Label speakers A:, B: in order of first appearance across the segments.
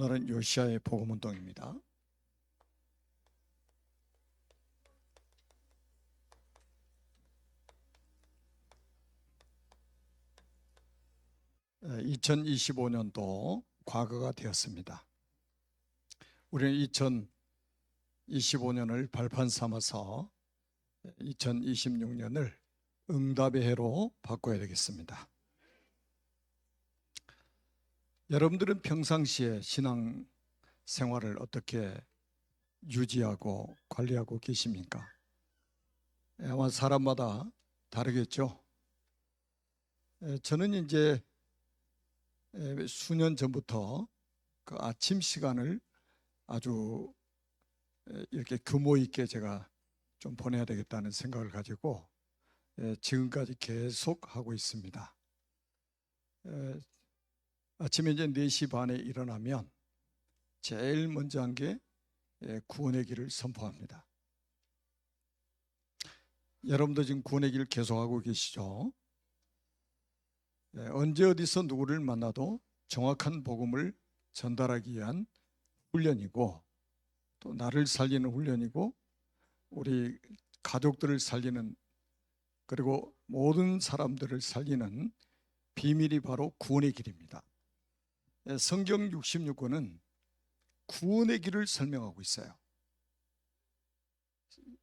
A: 오늘은 요시야의 복음운동입니다. 에, 2025년도 과거가 되었습니다. 우리는 2025년을 발판 삼아서 2026년을 응답의 해로 바꿔야 되겠습니다. 여러분들은 평상시에 신앙 생활을 어떻게 유지하고 관리하고 계십니까? 아마 사람마다 다르겠죠. 저는 이제 수년 전부터 그 아침 시간을 아주 이렇게 규모 있게 제가 좀 보내야 되겠다는 생각을 가지고 지금까지 계속 하고 있습니다. 아침에 이제 4시 반에 일어나면 제일 먼저 한 게 구원의 길을 선포합니다. 여러분도 지금 구원의 길을 계속하고 계시죠? 언제 어디서 누구를 만나도 정확한 복음을 전달하기 위한 훈련이고, 또 나를 살리는 훈련이고, 우리 가족들을 살리는, 그리고 모든 사람들을 살리는 비밀이 바로 구원의 길입니다. 성경 66권은 구원의 길을 설명하고 있어요.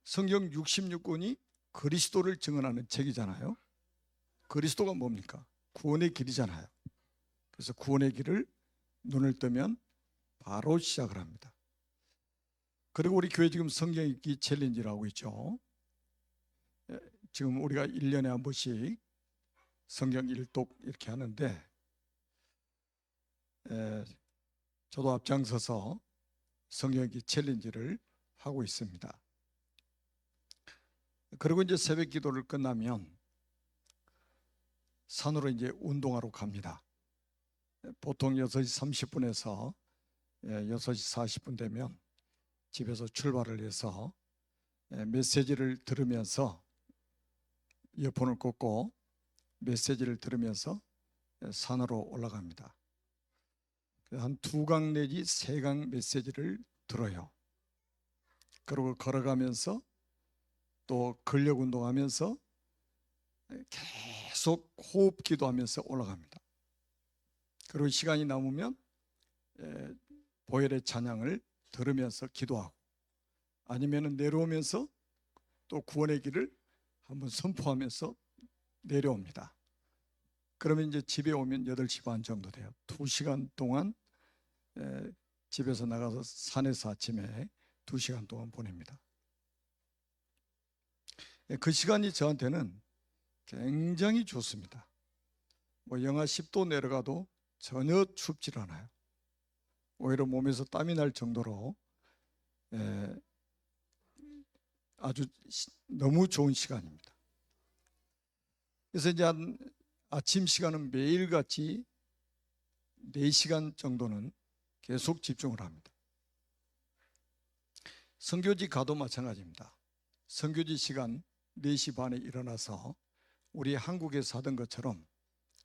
A: 성경 66권이 그리스도를 증언하는 책이잖아요. 그리스도가 뭡니까? 구원의 길이잖아요. 그래서 구원의 길을 눈을 뜨면 바로 시작을 합니다. 그리고 우리 교회 지금 성경 읽기 챌린지를 하고 있죠. 지금 우리가 1년에 한 번씩 성경 일독 이렇게 하는데, 저도 앞장서서 성경 읽기 챌린지를 하고 있습니다. 그리고 이제 새벽 기도를 끝나면 산으로 이제 운동하러 갑니다. 보통 6시 30분에서 6시 40분 되면 집에서 출발을 해서 메시지를 들으면서 이어폰을 꽂고 메시지를 들으면서 산으로 올라갑니다. 한 2강 내지 3강 메시지를 들어요. 그리고 걸어가면서 또 근력 운동하면서 계속 호흡 기도하면서 올라갑니다. 그리고 시간이 남으면 보혈의 찬양을 들으면서 기도하고, 아니면 내려오면서 또 구원의 길을 한번 선포하면서 내려옵니다. 그러면 이제 집에 오면 8시 반 정도 돼요. 2시간 동안 집에서 나가서 산에서 아침에 2시간 동안 보냅니다. 그 시간이 저한테는 굉장히 좋습니다. 뭐 영하 10도 내려가도 전혀 춥질 않아요. 오히려 몸에서 땀이 날 정도로 아주 너무 좋은 시간입니다. 그래서 이제 아침 시간은 매일같이 4시간 정도는 계속 집중을 합니다. 선교지 가도 마찬가지입니다. 선교지 시간 4시 반에 일어나서 우리 한국에서 하던 것처럼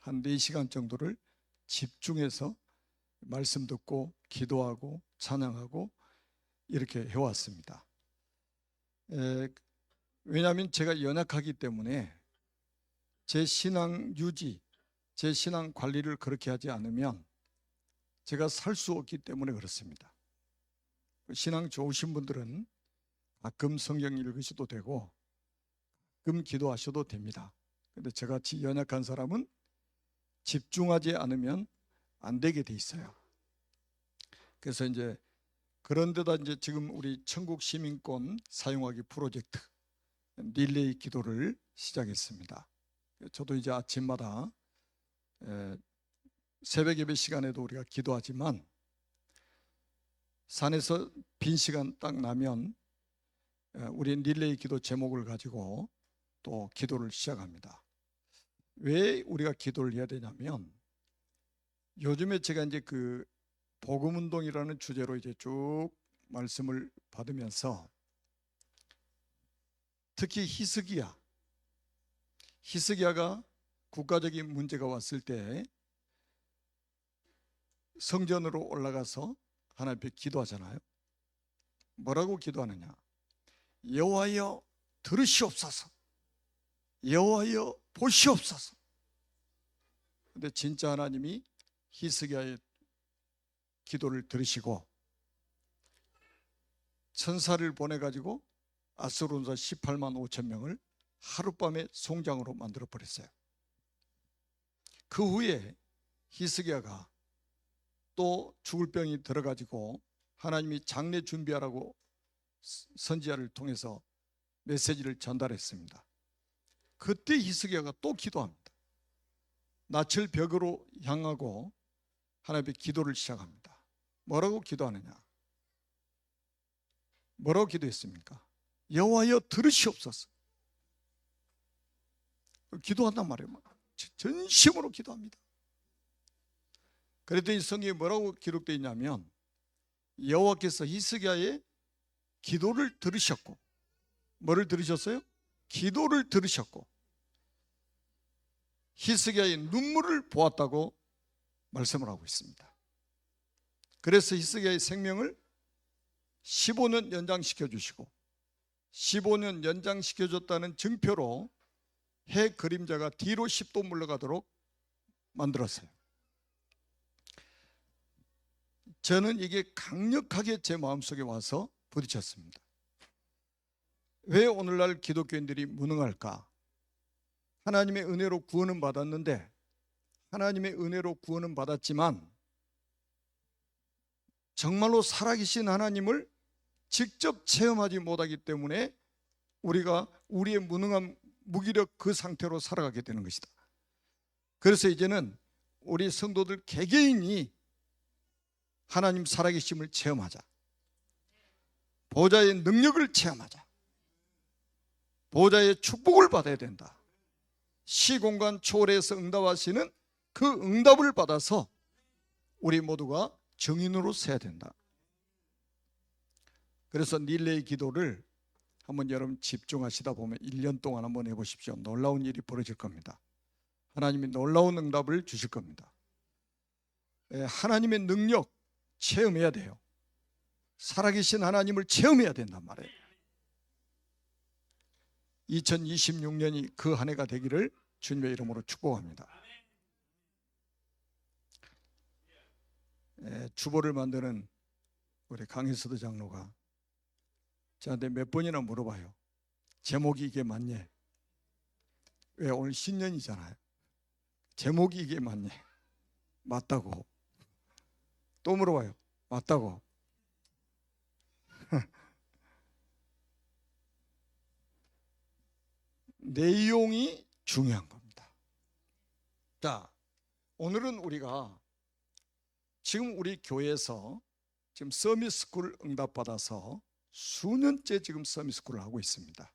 A: 한 4시간 정도를 집중해서 말씀 듣고 기도하고 찬양하고 이렇게 해왔습니다. 왜냐하면 제가 연약하기 때문에 제 신앙 유지, 제 신앙 관리를 그렇게 하지 않으면 제가 살 수 없기 때문에 그렇습니다. 신앙 좋으신 분들은 가끔 성경 읽으셔도 되고 가끔 기도하셔도 됩니다. 그런데 저같이 연약한 사람은 집중하지 않으면 안 되게 돼 있어요. 그래서 이제 그런 데다 이제 지금 우리 천국 시민권 사용하기 프로젝트 릴레이 기도를 시작했습니다. 저도 이제 아침마다 새벽 예배 시간에도 우리가 기도하지만 산에서 빈 시간 딱 나면 우리 릴레이 기도 제목을 가지고 또 기도를 시작합니다. 왜 우리가 기도를 해야 되냐면, 요즘에 제가 이제 그 복음운동이라는 주제로 이제 쭉 말씀을 받으면서 특히 히스기야가 국가적인 문제가 왔을 때 성전으로 올라가서 하나님 앞에 기도하잖아요. 뭐라고 기도하느냐? 여호와여 들으시옵소서, 여호와여 보시옵소서. 근데 진짜 하나님이 히스기야의 기도를 들으시고 천사를 보내가지고 아수르 군사 18만 5천 명을 하룻밤에 송장으로 만들어 버렸어요. 그 후에 히스기야가 또 죽을 병이 들어가지고 하나님이 장례 준비하라고 선지자를 통해서 메시지를 전달했습니다. 그때 히스기야가 또 기도합니다. 낯을 벽으로 향하고 하나님께 기도를 시작합니다. 뭐라고 기도하느냐? 뭐라고 기도했습니까? 여호와여 들으시옵소서. 기도한단 말이에요. 전심으로 기도합니다. 그랬더니 성경에 뭐라고 기록되어 있냐면 여호와께서 히스기야의 기도를 들으셨고, 뭐를 들으셨어요? 기도를 들으셨고 히스기야의 눈물을 보았다고 말씀을 하고 있습니다. 그래서 히스기야의 생명을 15년 연장시켜 주시고 15년 연장시켜 줬다는 증표로 해 그림자가 뒤로 10도 물러가도록 만들었어요. 저는 이게 강력하게 제 마음속에 와서 부딪혔습니다. 왜 오늘날 기독교인들이 무능할까? 하나님의 은혜로 구원은 받았는데, 하나님의 은혜로 구원은 받았지만 정말로 살아계신 하나님을 직접 체험하지 못하기 때문에 우리가 우리의 무능한 무기력 그 상태로 살아가게 되는 것이다. 그래서 이제는 우리 성도들 개개인이 하나님 살아계심을 체험하자, 보좌의 능력을 체험하자, 보좌의 축복을 받아야 된다. 시공간 초월해서 응답하시는 그 응답을 받아서 우리 모두가 증인으로 서야 된다. 그래서 릴레이 기도를 한번 여러분 집중하시다 보면 1년 동안 한번 해보십시오. 놀라운 일이 벌어질 겁니다. 하나님이 놀라운 응답을 주실 겁니다. 하나님의 능력 체험해야 돼요. 살아계신 하나님을 체험해야 된단 말이에요. 2026년이 그 한 해가 되기를 주님의 이름으로 축복합니다. 주보를 만드는 우리 강혜서도 장로가 저한테 몇 번이나 물어봐요. 제목이 이게 맞냐? 왜? 오늘 신년이잖아요. 제목이 이게 맞냐? 맞다고. 또 물어봐요. 맞다고. 내용이 중요한 겁니다. 자, 오늘은 우리가 지금 우리 교회에서 지금 서밋스쿨 응답받아서 수년째 지금 서밋스쿨을 하고 있습니다.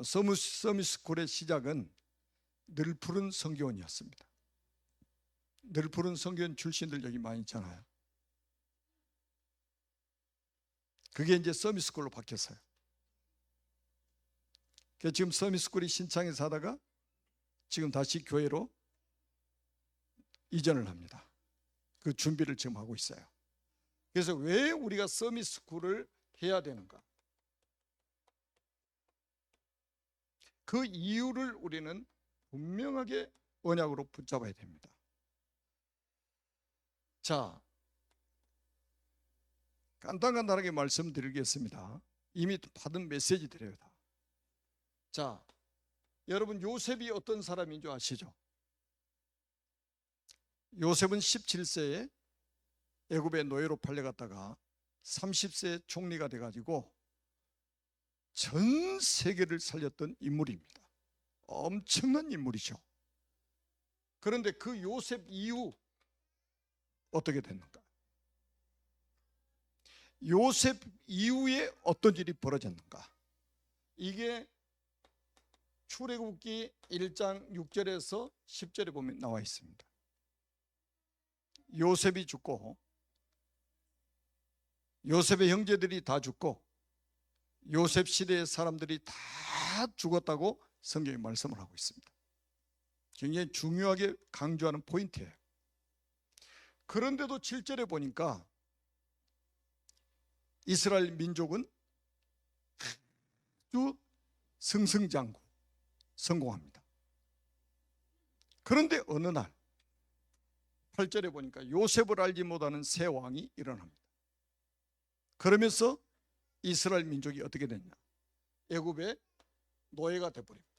A: 서밋스쿨의 시작은 늘푸른 성교원이었습니다. 늘푸른 성교원 출신들 여기 많이 있잖아요. 그게 이제 서밋스쿨로 바뀌었어요. 지금 서밋스쿨이 신창에서 하다가 지금 다시 교회로 이전을 합니다. 그 준비를 지금 하고 있어요. 그래서 왜 우리가 서밋스쿨을 해야 되는가? 그 이유를 우리는 분명하게 언약으로 붙잡아야 됩니다. 자, 간단하게 말씀드리겠습니다. 이미 받은 메시지 드려요. 다. 자, 여러분 요셉이 어떤 사람인 줄 아시죠? 요셉은 17세에 애굽의 노예로 팔려갔다가 30세에 총리가 돼가지고 전 세계를 살렸던 인물입니다. 엄청난 인물이죠. 그런데 그 요셉 이후 어떻게 됐는가? 요셉 이후에 어떤 일이 벌어졌는가? 이게 출애굽기 1장 6절에서 10절에 보면 나와 있습니다. 요셉이 죽고 요셉의 형제들이 다 죽고 요셉 시대의 사람들이 다 죽었다고 성경이 말씀을 하고 있습니다. 굉장히 중요하게 강조하는 포인트예요. 그런데도 7절에 보니까 이스라엘 민족은 아주 승승장구 성공합니다. 그런데 어느 날 8절에 보니까 요셉을 알지 못하는 새 왕이 일어납니다. 그러면서 이스라엘 민족이 어떻게 됐냐? 애굽의 노예가 돼버립니다.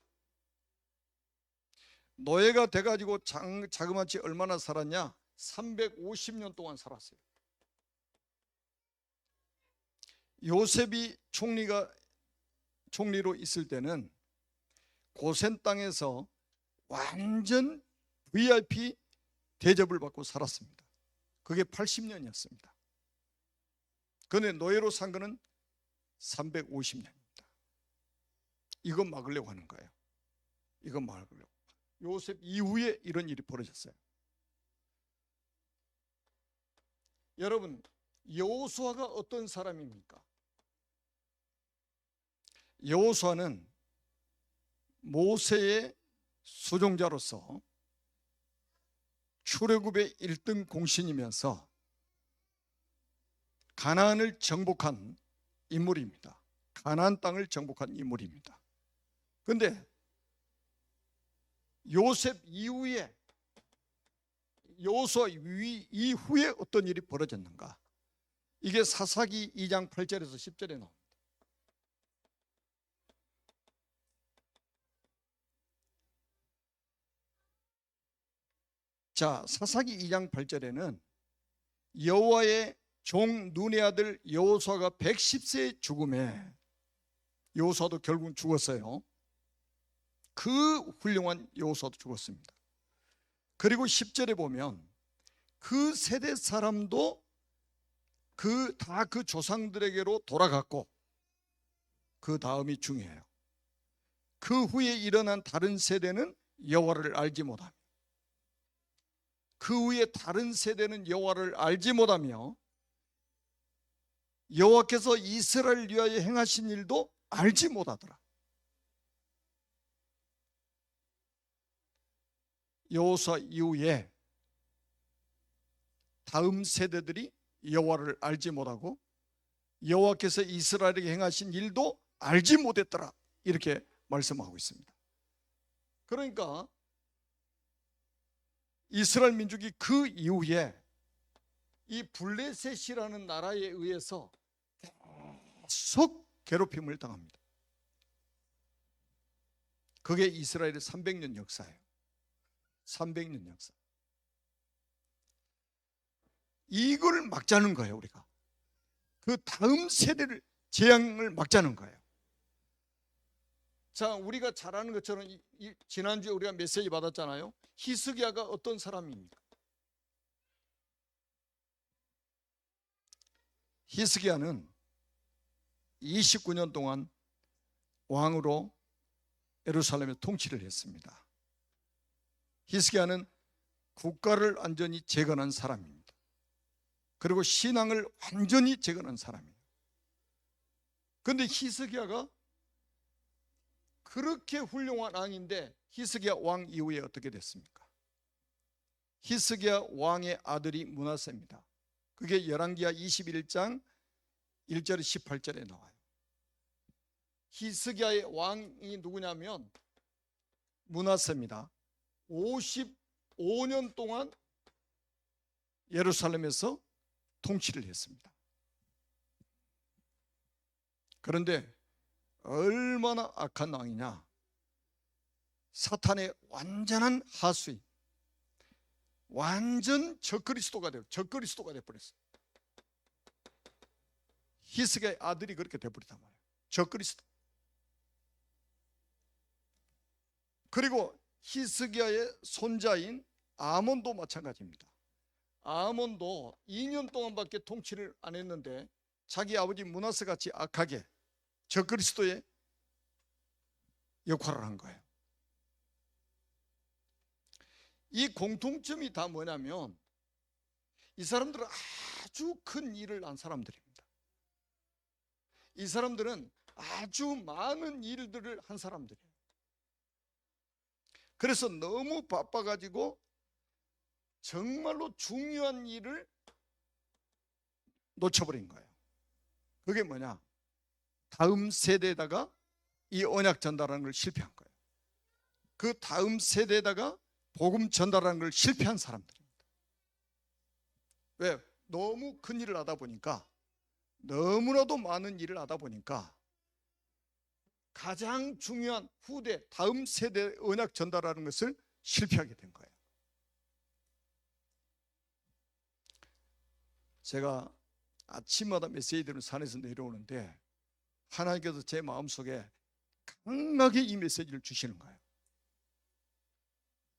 A: 노예가 돼가지고 자그마치 얼마나 살았냐? 350년 동안 살았어요. 요셉이 총리로 있을 때는 고센 땅에서 완전 VIP 대접을 받고 살았습니다. 그게 80년이었습니다. 그런데 노예로 산 거는 350년입니다. 이거 막으려고 하는 거예요. 이거 막으려고. 요셉 이후에 이런 일이 벌어졌어요. 여러분, 여호수아가 어떤 사람입니까? 여호수아는 모세의 수종자로서 출애굽의 1등 공신이면서 가나안을 정복한 인물입니다. 가나안 땅을 정복한 인물입니다. 그런데 요셉 이후에 여호수아 이후에 어떤 일이 벌어졌는가? 이게 사사기 2장 8절에서 10절에 나옵니다. 자, 사사기 2장 8절에는 여호와의 종 눈의 아들 여호수아가 110세의 죽음에, 여호수아도 결국 죽었어요. 그 훌륭한 여호수아도 죽었습니다. 그리고 10절에 보면 그 세대 사람도 다 그 조상들에게로 돌아갔고, 그 다음이 중요해요. 그 후에 일어난 다른 세대는 여호와를 알지 못하며, 그 후에 다른 세대는 여호와를 알지 못하며 여호와께서 이스라엘을 위하여 행하신 일도 알지 못하더라. 여호수아 이후에 다음 세대들이 여호와를 알지 못하고 여호와께서 이스라엘에게 행하신 일도 알지 못했더라, 이렇게 말씀하고 있습니다. 그러니까 이스라엘 민족이 그 이후에 이 블레셋이라는 나라에 의해서 계속 괴롭힘을 당합니다. 그게 이스라엘의 300년 역사예요. 300년 역사. 이걸 막자는 거예요. 우리가 그 다음 세대를, 재앙을 막자는 거예요. 자, 우리가 잘 아는 것처럼 지난주에 우리가 메시지 받았잖아요. 히스기야가 어떤 사람입니까? 히스기야는 29년 동안 왕으로 예루살렘에 통치를 했습니다. 히스기야는 국가를 완전히 재건한 사람입니다. 그리고 신앙을 완전히 재건한 사람이에요. 그런데 히스기야가 그렇게 훌륭한 왕인데 히스기야 왕 이후에 어떻게 됐습니까? 히스기야 왕의 아들이 므낫세입니다. 그게 열왕기하 21장 1절 18절에 나와요. 히스기야의 왕이 누구냐면 므낫세입니다. 55년 동안 예루살렘에서 통치를 했습니다. 그런데 얼마나 악한 왕이냐? 사탄의 완전한 하수인, 완전 적그리스도가 돼버렸어요. 히스기야의 아들이 그렇게 돼버리단 말이에요. 적그리스도. 그리고 히스기야의 손자인 아몬도 마찬가지입니다. 아몬도 2년 동안밖에 통치를 안 했는데 자기 아버지 므낫세 같이 악하게 적그리스도의 역할을 한 거예요. 이 공통점이 다 뭐냐면 이 사람들은 아주 큰 일을 한 사람들입니다. 이 사람들은 아주 많은 일들을 한 사람들이에요. 그래서 너무 바빠가지고 정말로 중요한 일을 놓쳐버린 거예요. 그게 뭐냐? 다음 세대에다가 이 언약 전달하는 걸 실패한 거예요. 그 다음 세대에다가 복음 전달하는 걸 실패한 사람들입니다. 왜? 너무 큰 일을 하다 보니까, 너무나도 많은 일을 하다 보니까 가장 중요한 후대, 다음 세대 언약 전달하는 것을 실패하게 된 거예요. 제가 아침마다 메시지 들으면 산에서 내려오는데 하나님께서 제 마음속에 강하게 이 메시지를 주시는 거예요.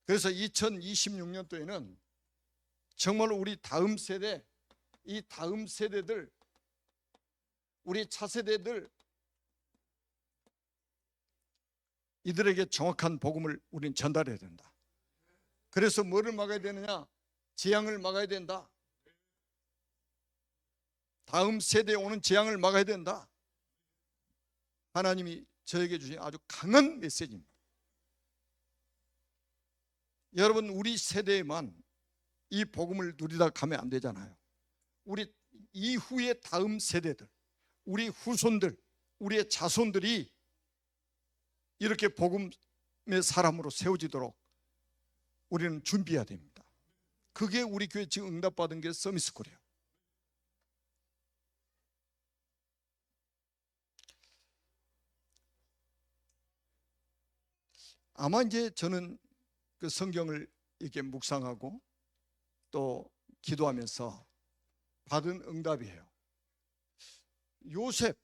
A: 그래서 2026년도에는 정말로 우리 다음 세대, 이 다음 세대들, 우리 차세대들, 이들에게 정확한 복음을 우리는 전달해야 된다. 그래서 뭐를 막아야 되느냐? 재앙을 막아야 된다. 다음 세대에 오는 재앙을 막아야 된다. 하나님이 저에게 주신 아주 강한 메시지입니다. 여러분, 우리 세대에만 이 복음을 누리다 가면 안 되잖아요. 우리 이후의 다음 세대들, 우리 후손들, 우리의 자손들이 이렇게 복음의 사람으로 세워지도록 우리는 준비해야 됩니다. 그게 우리 교회 지금 응답받은 게 서밋스쿨이에요. 아마 이제 저는 그 성경을 이렇게 묵상하고 또 기도하면서 받은 응답이에요. 요셉,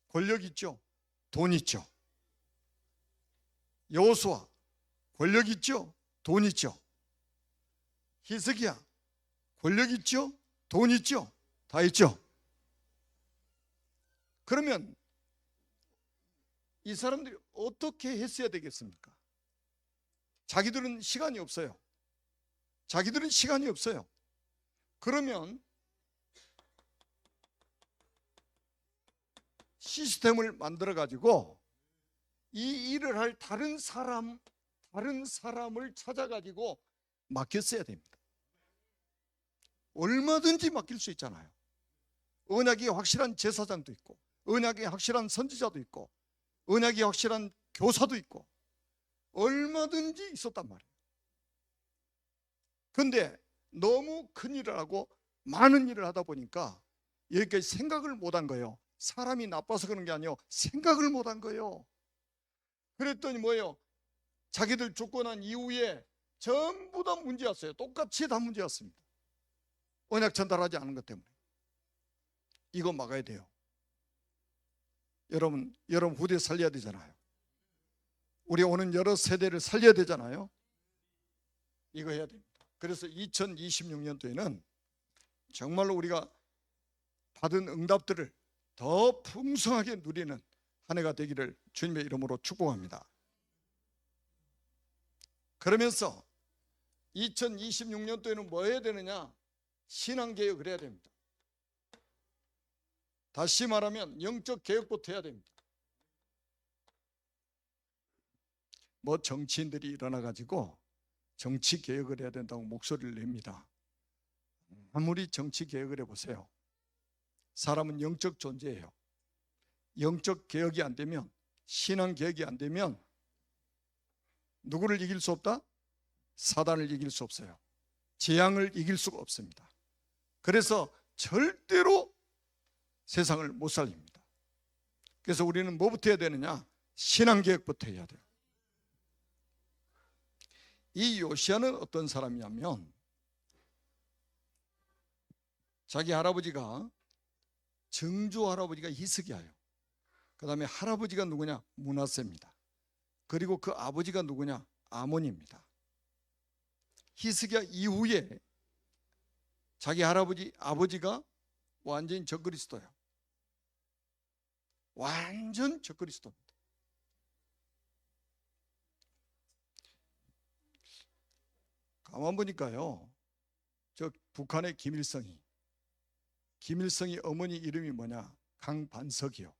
A: 권력 있죠? 돈 있죠? 여호수아, 권력 있죠? 돈 있죠? 히스기야, 권력 있죠? 돈 있죠? 다 있죠? 그러면 이 사람들이 어떻게 했어야 되겠습니까? 자기들은 시간이 없어요. 자기들은 시간이 없어요. 그러면 시스템을 만들어 가지고 이 일을 할 다른 사람을 찾아 가지고 맡겼어야 됩니다. 얼마든지 맡길 수 있잖아요. 언약이 확실한 제사장도 있고, 언약이 확실한 선지자도 있고, 언약이 확실한 교사도 있고, 얼마든지 있었단 말이에요. 그런데 너무 큰 일을 하고 많은 일을 하다 보니까 여기까지 생각을 못한 거예요. 사람이 나빠서 그런 게 아니에요. 생각을 못한 거예요. 그랬더니 뭐예요? 자기들 죽고 난 이후에 전부 다 문제였어요. 똑같이 다 문제였습니다. 언약 전달하지 않은 것 때문에. 이거 막아야 돼요. 여러분 후대 살려야 되잖아요. 우리 오는 여러 세대를 살려야 되잖아요. 이거 해야 됩니다. 그래서 2026년도에는 정말로 우리가 받은 응답들을 더 풍성하게 누리는 한 해가 되기를 주님의 이름으로 축복합니다. 그러면서 2026년도에는 뭐 해야 되느냐? 신앙개혁을 해야 됩니다. 다시 말하면 영적 개혁부터 해야 됩니다. 뭐 정치인들이 일어나가지고 정치 개혁을 해야 된다고 목소리를 냅니다. 아무리 정치 개혁을 해보세요. 사람은 영적 존재예요. 영적 개혁이 안 되면, 신앙 개혁이 안 되면 누구를 이길 수 없다? 사단을 이길 수 없어요. 재앙을 이길 수가 없습니다. 그래서 절대로 세상을 못 살립니다. 그래서 우리는 뭐부터 해야 되느냐? 신앙 개혁부터 해야 돼요. 이 요시야는 어떤 사람이냐면 자기 할아버지가, 증조 할아버지가 히스기야예요. 그 다음에 할아버지가 누구냐? 므낫세입니다. 그리고 그 아버지가 누구냐? 아몬입니다. 히스기야 이후에 자기 아버지가 완전 적그리스도예요. 완전 적그리스도입니다. 가만 보니까요, 저 북한의 김일성이 어머니 이름이 뭐냐? 강반석이요.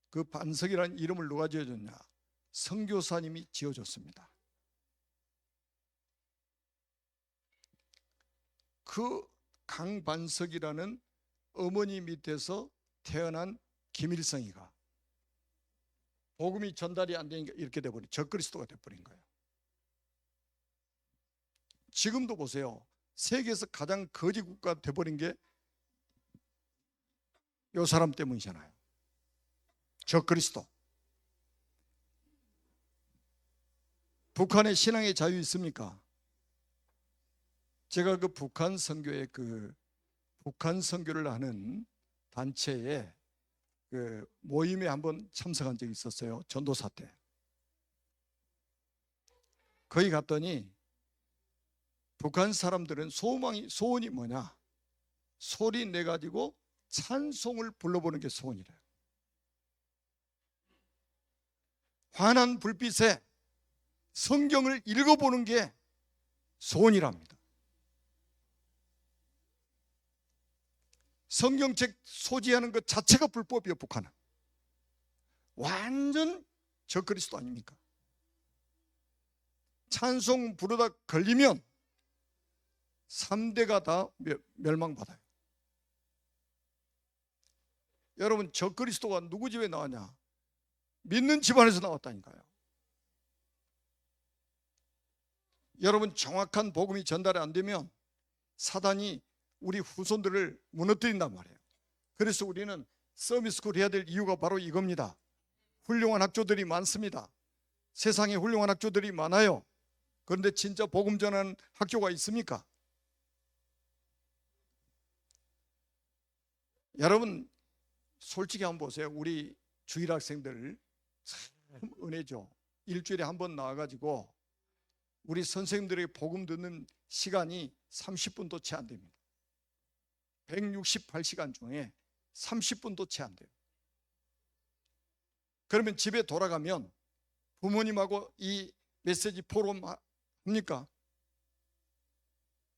A: 그 반석이라는 이름을 누가 지어줬냐? 선교사님이 지어줬습니다. 그 강반석이라는 어머니 밑에서 태어난 김일성이가 복음이 전달이 안 되니까 이렇게 돼버린 적그리스도가 돼버린 거예요. 지금도 보세요. 세계에서 가장 거지 국가 돼버린 게 이 사람 때문이잖아요. 적그리스도. 북한에 신앙의 자유 있습니까? 제가 그 북한 선교의 북한 선교를 하는 단체에 그 모임에 한번 참석한 적이 있었어요. 전도사 때. 거기 갔더니 북한 사람들은 소원이 뭐냐? 소리 내가지고 찬송을 불러보는 게 소원이래요. 환한 불빛에 성경을 읽어보는 게 소원이랍니다. 성경책 소지하는 것 자체가 불법이에요. 북한은 완전 적그리스도 아닙니까? 찬송 부르다 걸리면 3대가 다 멸망받아요. 여러분, 적그리스도가 누구 집에 나왔냐? 믿는 집안에서 나왔다니까요. 여러분, 정확한 복음이 전달이 안 되면 사단이 우리 후손들을 무너뜨린단 말이에요. 그래서 우리는 서비스쿨 해야 될 이유가 바로 이겁니다. 훌륭한 학교들이 많습니다. 세상에 훌륭한 학교들이 많아요. 그런데 진짜 복음 전하는 학교가 있습니까? 여러분, 솔직히 한번 보세요. 우리 주일 학생들 참 은혜죠. 일주일에 한 번 나와가지고 우리 선생님들의 복음 듣는 시간이 30분도 채 안 됩니다. 168시간 중에 30분도 채 안 돼요. 그러면 집에 돌아가면 부모님하고 이 메시지 포럼 합니까?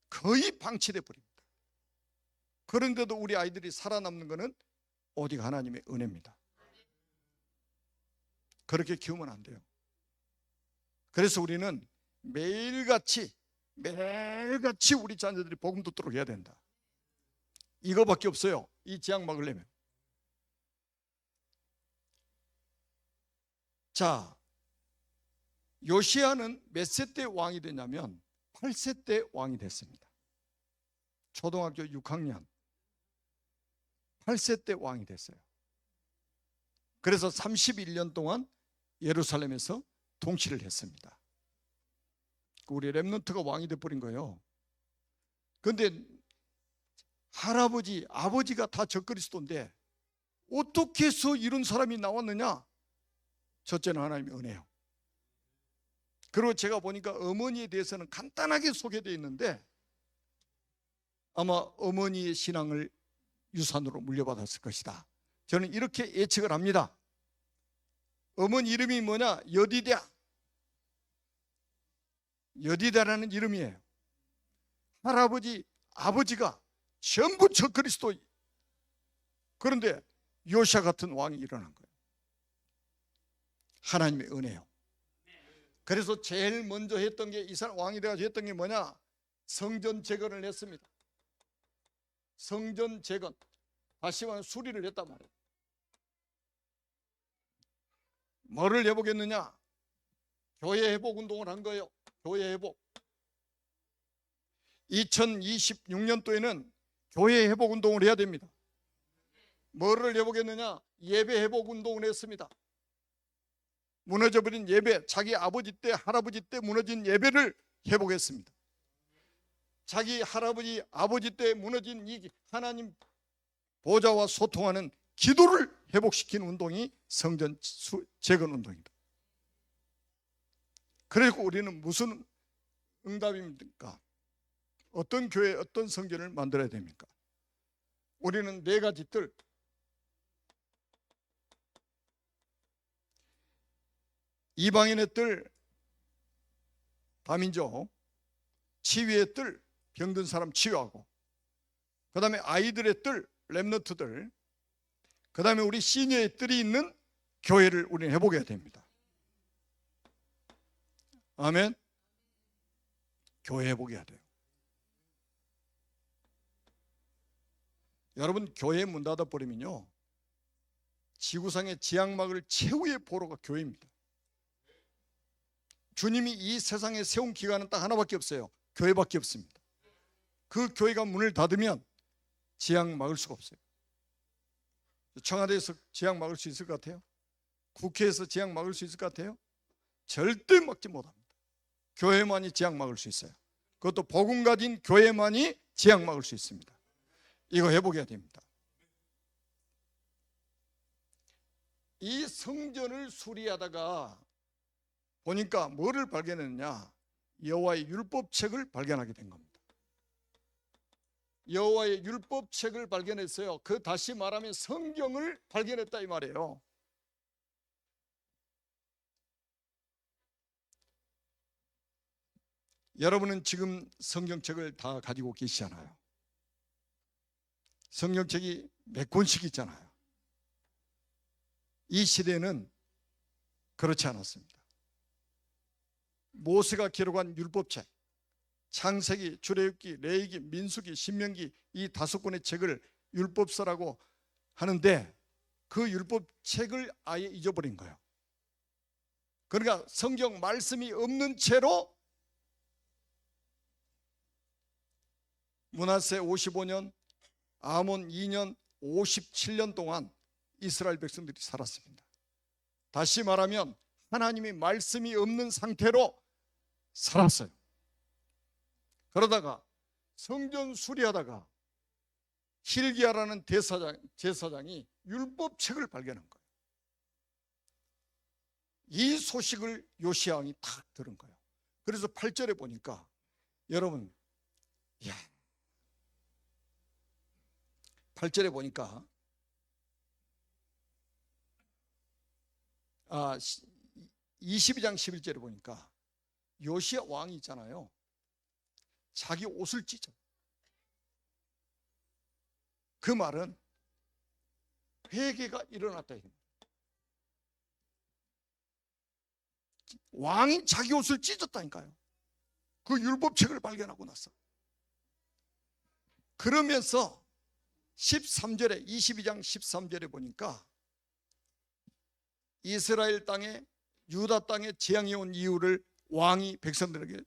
A: 거의 방치돼 버립니다. 그런데도 우리 아이들이 살아남는 것은 오직 하나님의 은혜입니다. 그렇게 키우면 안 돼요. 그래서 우리는 매일같이 우리 자녀들이 복음 듣도록 해야 된다. 이거밖에 없어요. 이 재앙 막으려면. 자, 요시야는 몇 세 때 왕이 되냐면 8세 때 왕이 됐습니다. 초등학교 6학년 8세 때 왕이 됐어요. 그래서 31년 동안 예루살렘에서 통치를 했습니다. 우리 렘넌트가 왕이 돼버린 거예요. 그런데 할아버지, 아버지가 다 적그리스도인데 어떻게 해서 이런 사람이 나왔느냐? 첫째는 하나님의 은혜요. 그리고 제가 보니까 어머니에 대해서는 간단하게 소개되어 있는데 아마 어머니의 신앙을 유산으로 물려받았을 것이다. 저는 이렇게 예측을 합니다. 어머니 이름이 뭐냐? 여디랴. 여디랴라는 이름이에요. 할아버지, 아버지가 전부 적그리스도. 그런데 요시야 같은 왕이 일어난 거예요. 하나님의 은혜요. 그래서 제일 먼저 했던 게, 이 사람 왕이 돼가지고 했던 게 뭐냐? 성전 재건을 했습니다. 성전 재건, 다시 말하면 수리를 했단 말이에요. 뭐를 해보겠느냐? 교회 회복 운동을 한 거예요. 교회 회복. 2026년도에는 교회 회복 운동을 해야 됩니다. 뭐를 해보겠느냐? 예배 회복 운동을 했습니다. 무너져버린 예배, 자기 아버지 때 할아버지 때 무너진 예배를 회복했습니다. 자기 할아버지 아버지 때 무너진 이 하나님 보좌와 소통하는 기도를 회복시키는 운동이 성전 재건 운동입니다. 그리고 우리는 무슨 응답입니까? 어떤 교회, 어떤 성전을 만들어야 됩니까? 우리는 네 가지 뜰, 이방인의 뜰, 다민족, 치유의 뜰, 병든 사람 치유하고, 그 다음에 아이들의 뜰, 렘넌트들, 그 다음에 우리 시니어의 뜰이 있는 교회를 우리는 회복해야 됩니다. 아멘. 교회 회복해야 돼요. 여러분, 교회 문 닫아버리면요, 지구상의 지향막을 최후의 보루가 교회입니다. 주님이 이 세상에 세운 기관은 딱 하나밖에 없어요. 교회밖에 없습니다. 그 교회가 문을 닫으면 지향 막을 수가 없어요. 청와대에서 지향 막을 수 있을 것 같아요? 국회에서 지향 막을 수 있을 것 같아요? 절대 막지 못합니다. 교회만이 지향 막을 수 있어요. 그것도 복음 가진 교회만이 지향 막을 수 있습니다. 이거 회복해야 됩니다. 이 성전을 수리하다가 보니까 뭐를 발견했느냐? 여호와의 율법책을 발견하게 된 겁니다. 여호와의 율법책을 발견했어요. 그 다시 말하면 성경을 발견했다 이 말이에요. 여러분은 지금 성경책을 다 가지고 계시잖아요. 성경책이 몇 권씩 있잖아요. 이 시대는 그렇지 않았습니다. 모세가 기록한 율법책, 창세기, 출애굽기, 레위기, 민수기, 신명기, 이 5권의 책을 율법서라고 하는데 그 율법책을 아예 잊어버린 거예요. 그러니까 성경 말씀이 없는 채로 므낫세 55년, 아몬 2년, 57년 동안 이스라엘 백성들이 살았습니다. 다시 말하면 하나님의 말씀이 없는 상태로 살았어요. 그러다가 성전 수리하다가 hil기야라는 제사장이 율법책을 발견한 거예요. 이 소식을 요시야 왕이 탁 들은 거예요. 그래서 8절에 보니까 여러분, 8절에 보니까 22장 11절에 보니까 요시야 왕이 있잖아요. 자기 옷을 찢어. 그 말은 회개가 일어났다. 왕이 자기 옷을 찢었다니까요. 그 율법책을 발견하고 나서. 그러면서 13절에 22장 13절에 보니까 이스라엘 땅에 유다 땅에 재앙이 온 이유를 왕이 백성들에게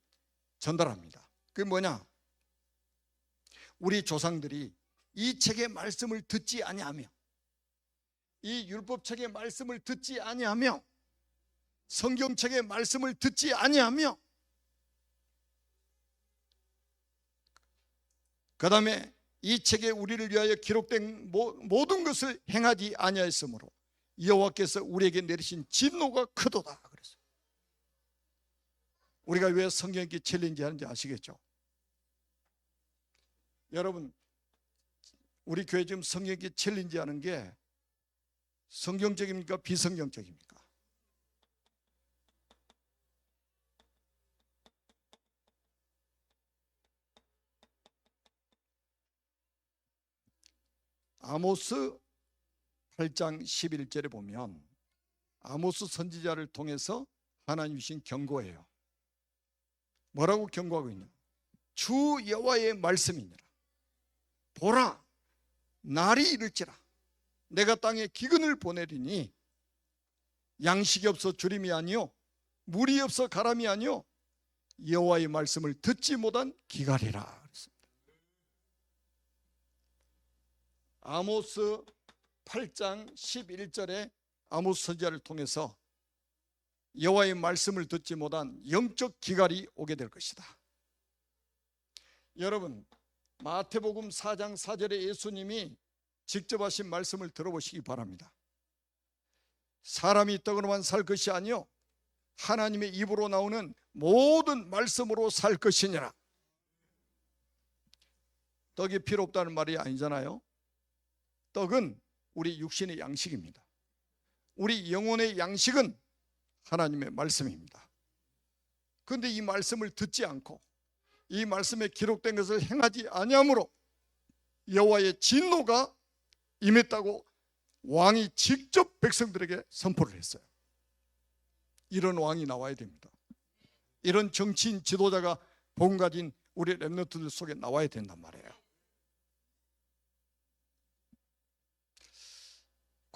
A: 전달합니다. 그게 뭐냐? 우리 조상들이 이 책의 말씀을 듣지 아니하며, 이 율법책의 말씀을 듣지 아니하며, 성경책의 말씀을 듣지 아니하며, 그 다음에 이 책에 우리를 위하여 기록된 모든 것을 행하지 아니하였으므로 여호와께서 우리에게 내리신 진노가 크도다 그랬어요. 우리가 왜 성경 읽기 챌린지 하는지 아시겠죠? 여러분, 우리 교회 지금 성경 읽기 챌린지 하는 게 성경적입니까? 비성경적입니까? 아모스 8장 11절에 보면 아모스 선지자를 통해서 하나님 주신 경고예요. 뭐라고 경고하고 있냐? 주 여호와의 말씀이니라. 보라, 날이 이를지라 내가 땅에 기근을 보내리니 양식이 없어 주림이 아니요 물이 없어 가람이 아니요 여호와의 말씀을 듣지 못한 기갈이라. 아모스 8장 11절에 아모스 선지자를 통해서 여호와의 말씀을 듣지 못한 영적 기갈이 오게 될 것이다. 여러분, 마태복음 4장 4절에 예수님이 직접 하신 말씀을 들어보시기 바랍니다. 사람이 떡으로만 살 것이 아니요 하나님의 입으로 나오는 모든 말씀으로 살 것이니라. 떡이 필요 없다는 말이 아니잖아요. 떡은 우리 육신의 양식입니다. 우리 영혼의 양식은 하나님의 말씀입니다. 그런데 이 말씀을 듣지 않고 이 말씀에 기록된 것을 행하지 아니하므로 여호와의 진노가 임했다고 왕이 직접 백성들에게 선포를 했어요. 이런 왕이 나와야 됩니다. 이런 정치인 지도자가 복음 가진 우리 렘넌트들 속에 나와야 된단 말이에요.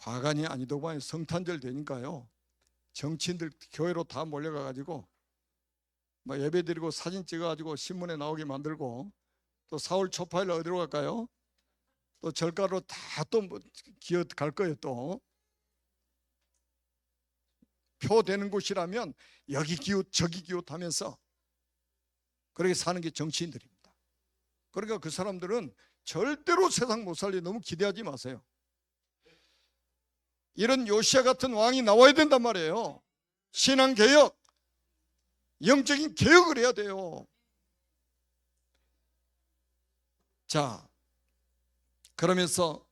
A: 과간이 아니더만 성탄절 되니까요, 정치인들 교회로 다 몰려가 가지고 막 예배 드리고 사진 찍어 가지고 신문에 나오게 만들고, 또 4월 초파일 어디로 갈까요? 또 절가로 다 또 기어 갈 거예요. 또 표 되는 곳이라면 여기 기웃 저기 기웃 하면서 그렇게 사는 게 정치인들입니다. 그러니까 그 사람들은 절대로 세상 못 살리 너무 기대하지 마세요. 이런 요시야 같은 왕이 나와야 된단 말이에요. 신앙개혁, 영적인 개혁을 해야 돼요. 자, 그러면서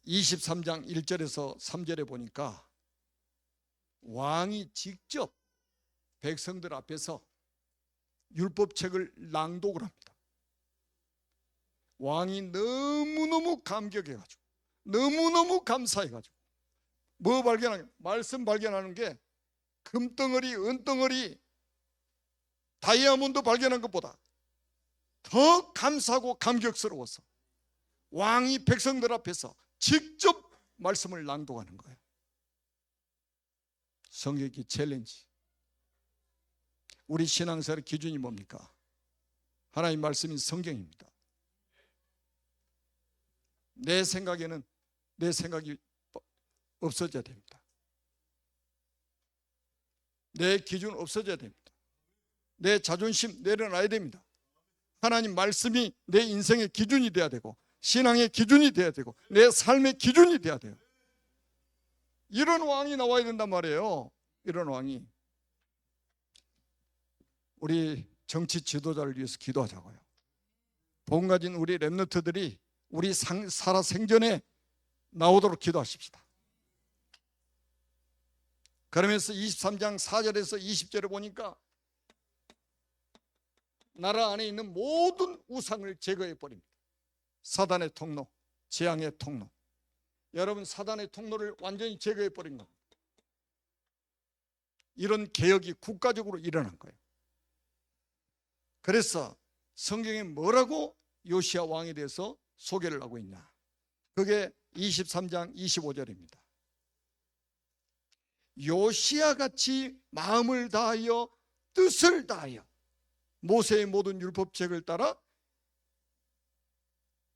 A: 23장 1절에서 3절에 보니까 왕이 직접 백성들 앞에서 율법책을 낭독을 합니다. 왕이 너무너무 감격해가지고, 너무너무 감사해가지고, 뭐 발견하냐? 말씀 발견하는 게 금덩어리, 은덩어리, 다이아몬드 발견한 것보다 더 감사하고 감격스러워서 왕이 백성들 앞에서 직접 말씀을 낭독하는 거예요. 성경의 챌린지. 우리 신앙생활의 기준이 뭡니까? 하나님 말씀인 성경입니다. 내 생각에는 내 생각이 없어져야 됩니다. 내 기준 없어져야 됩니다. 내 자존심 내려놔야 됩니다. 하나님 말씀이 내 인생의 기준이 돼야 되고, 신앙의 기준이 돼야 되고, 내 삶의 기준이 돼야 돼요. 이런 왕이 나와야 된단 말이에요. 이런 왕이. 우리 정치 지도자를 위해서 기도하자고요. 복음 가진 우리 렘넌트들이 우리 살아 생전에 나오도록 기도하십시다. 그러면서 23장 4절에서 20절에 보니까 나라 안에 있는 모든 우상을 제거해 버립니다. 사단의 통로, 재앙의 통로. 여러분, 사단의 통로를 완전히 제거해 버린 겁니다. 이런 개혁이 국가적으로 일어난 거예요. 그래서 성경에 뭐라고 요시야 왕에 대해서 소개를 하고 있냐? 그게 23장 25절입니다. 요시야 같이 마음을 다하여 뜻을 다하여 모세의 모든 율법책을 따라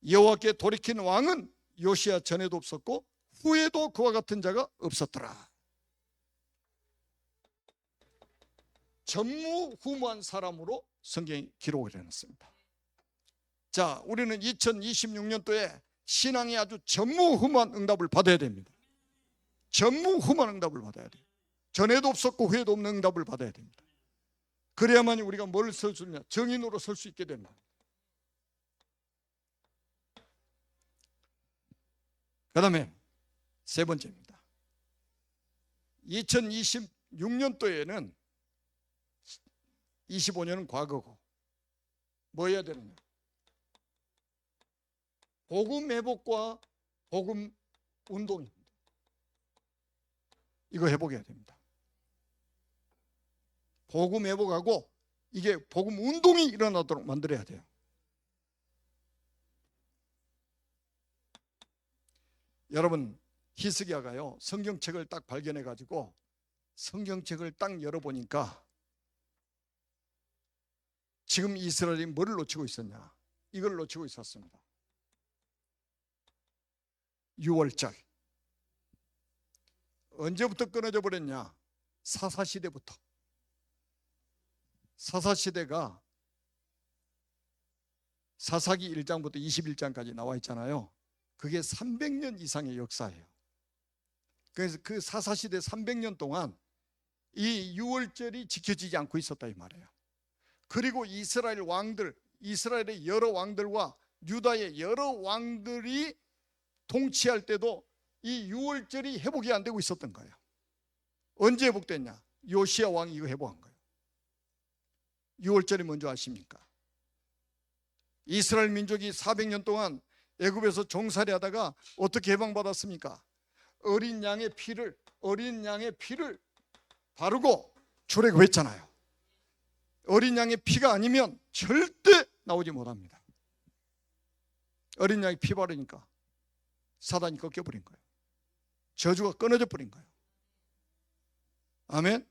A: 여호와께 돌이킨 왕은 요시야 전에도 없었고 후에도 그와 같은 자가 없었더라. 전무후무한 사람으로 성경이 기록을 해놨습니다. 자, 우리는 2026년도에 신앙이 아주 전무후무한 응답을 받아야 됩니다. 전무후무한 응답을 받아야 돼요. 전에도 없었고 후에도 없는 응답을 받아야 됩니다. 그래야만 우리가 뭘 설 수 있냐? 정인으로 설 수 있게 됩니다. 그 다음에 세 번째입니다. 2026년도에는 25년은 과거고 뭐 해야 되느냐? 복음 회복과 복음 운동입니다. 이거 회복해야 됩니다. 복음 회복하고 이게 복음 운동이 일어나도록 만들어야 돼요. 여러분, 히스기야가요 성경책을 딱 발견해 가지고 성경책을 딱 열어보니까 지금 이스라엘이 뭐를 놓치고 있었냐? 이걸 놓치고 있었습니다. 6월절. 언제부터 끊어져 버렸냐? 사사시대부터. 사사시대가 사사기 1장부터 21장까지 나와 있잖아요. 그게 300년 이상의 역사예요. 그래서 그 사사시대 300년 동안 이 6월절이 지켜지지 않고 있었다 이 말이에요. 그리고 이스라엘 왕들, 이스라엘의 여러 왕들과 유다의 여러 왕들이 통치할 때도 이 6월절이 회복이 안 되고 있었던 거예요. 언제 회복됐냐? 요시야 왕이 이거 회복한 거예요. 6월절이 뭔지 아십니까? 이스라엘 민족이 400년 동안 애굽에서 종살이 하다가 어떻게 해방받았습니까? 어린 양의 피를 바르고 출애굽했잖아요. 어린 양의 피가 아니면 절대 나오지 못합니다. 어린 양이 피 바르니까 사단이 꺾여버린 거예요. 저주가 끊어져 버린 거예요. 아멘.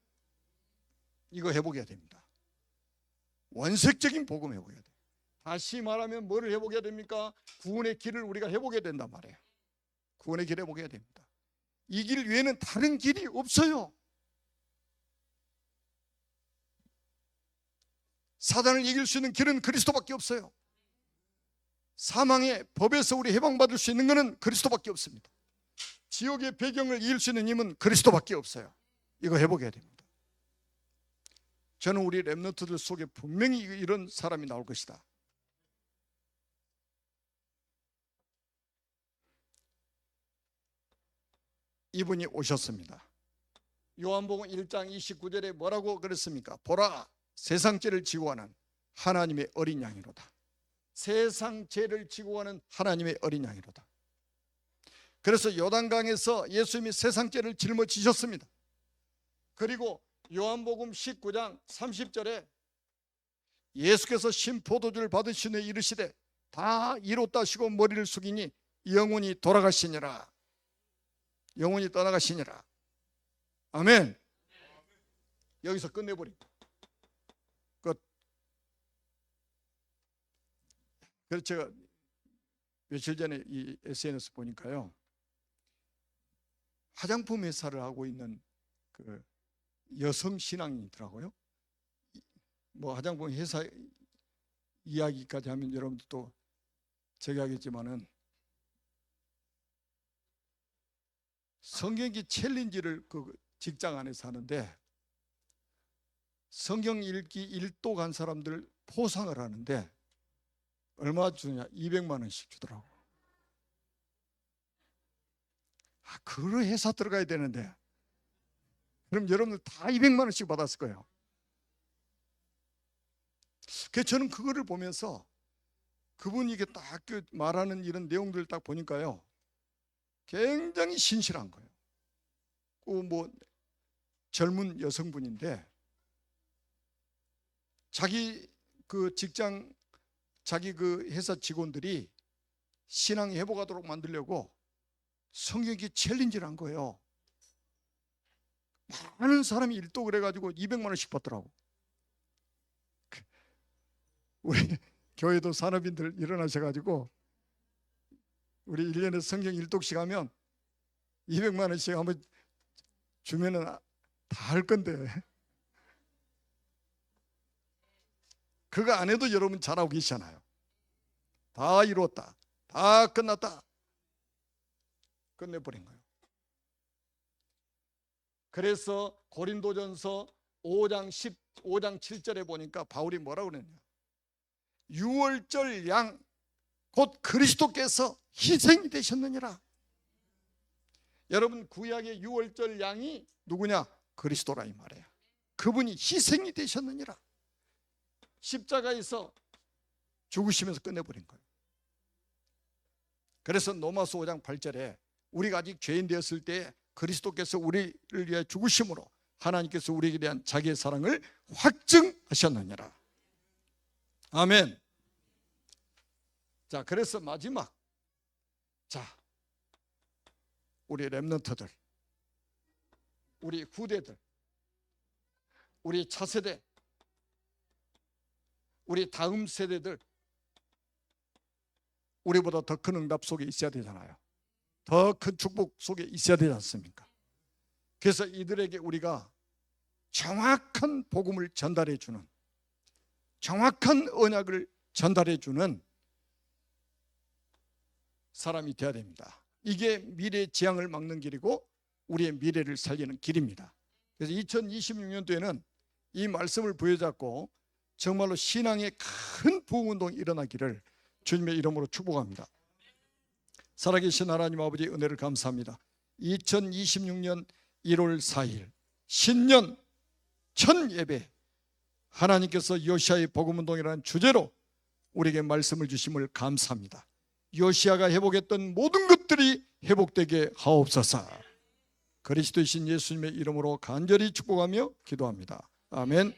A: 이거 회복해야 됩니다. 원색적인 복음 회복해야 돼요. 다시 말하면 뭐를 회복해야 됩니까? 구원의 길을 우리가 회복해야 된단 말이에요. 구원의 길을 회복해야 됩니다. 이 길 외에는 다른 길이 없어요. 사단을 이길 수 있는 길은 그리스도밖에 없어요. 사망의 법에서 우리 해방받을 수 있는 것은 그리스도밖에 없습니다. 지옥의 배경을 이길 수 있는 힘은 그리스도밖에 없어요. 이거 회복해야 됩니다. 저는 우리 렘넌트들 속에 분명히 이런 사람이 나올 것이다. 이분이 오셨습니다. 요한복음 1장 29절에 뭐라고 그랬습니까? 보라, 세상 죄를 지고 가는 하나님의 어린 양이로다. 세상 죄를 지고 가는 하나님의 어린 양이로다. 그래서 요단강에서 예수님이 세상 죄를 짊어지셨습니다. 그리고 요한복음 19장 30절에 예수께서 신포도주를 받으신 후에 이르시되 다 이뤘다 하시고 머리를 숙이니 영혼이 돌아가시니라. 영혼이 떠나가시니라. 아멘. 여기서 끝내버립니다. 끝. 그래서 제가 며칠 전에 이 SNS 보니까요, 화장품 회사를 하고 있는 그 여성 신앙이더라고요. 뭐 화장품 회사 이야기까지 하면 여러분들 또 제가 하겠지만은, 성경기 챌린지를 그 직장 안에서 하는데 성경 읽기 1도 간 사람들 포상을 하는데 얼마 주냐? 200만 원씩 주더라고. 그 회사 들어가야 되는데 그럼 여러분들 다 200만 원씩 받았을 거예요. 그래서 저는 그거를 보면서 그분이 이게 딱 말하는 이런 내용들을 딱 보니까요, 굉장히 신실한 거예요. 뭐 젊은 여성분인데 자기 그 직장, 자기 그 회사 직원들이 신앙이 회복하도록 만들려고 성경기 챌린지를 한 거예요. 많은 사람이 일독을 해가지고 200만 원씩 받더라고. 우리 교회도 산업인들 일어나셔가지고 우리 1년에 성경 1독씩 하면 200만 원씩 한번 주면은 다 할 건데, 그거 안 해도 여러분 잘하고 계시잖아요. 다 이루었다, 다 끝났다, 끝내버린 거예요. 그래서 고린도전서 5장 7절에 보니까 바울이 뭐라고 그랬냐? 유월절 양 곧 그리스도께서 희생이 되셨느니라. 여러분, 구약의 유월절 양이 누구냐? 그리스도라 이 말이에요. 그분이 희생이 되셨느니라. 십자가에서 죽으시면서 끝내버린 거예요. 그래서 로마서 5장 8절에 우리가 아직 죄인 되었을 때 그리스도께서 우리를 위해 죽으심으로 하나님께서 우리에게 대한 자기의 사랑을 확증하셨느니라. 아멘. 자, 그래서 마지막, 자, 우리 렘넌트들, 우리 후대들, 우리 차세대, 우리 다음 세대들, 우리보다 더 큰 응답 속에 있어야 되잖아요. 더 큰 축복 속에 있어야 되지 않습니까? 그래서 이들에게 우리가 정확한 복음을 전달해 주는, 정확한 언약을 전달해 주는 사람이 되어야 됩니다. 이게 미래의 재앙을 막는 길이고 우리의 미래를 살리는 길입니다. 그래서 2026년도에는 이 말씀을 부여잡고 정말로 신앙의 큰 부흥운동이 일어나기를 주님의 이름으로 축복합니다. 살아계신 하나님 아버지, 은혜를 감사합니다. 2026년 1월 4일 신년 첫 예배, 하나님께서 요시아의 복음운동이라는 주제로 우리에게 말씀을 주심을 감사합니다. 요시아가 회복했던 모든 것들이 회복되게 하옵소서. 그리스도이신 예수님의 이름으로 간절히 축복하며 기도합니다. 아멘.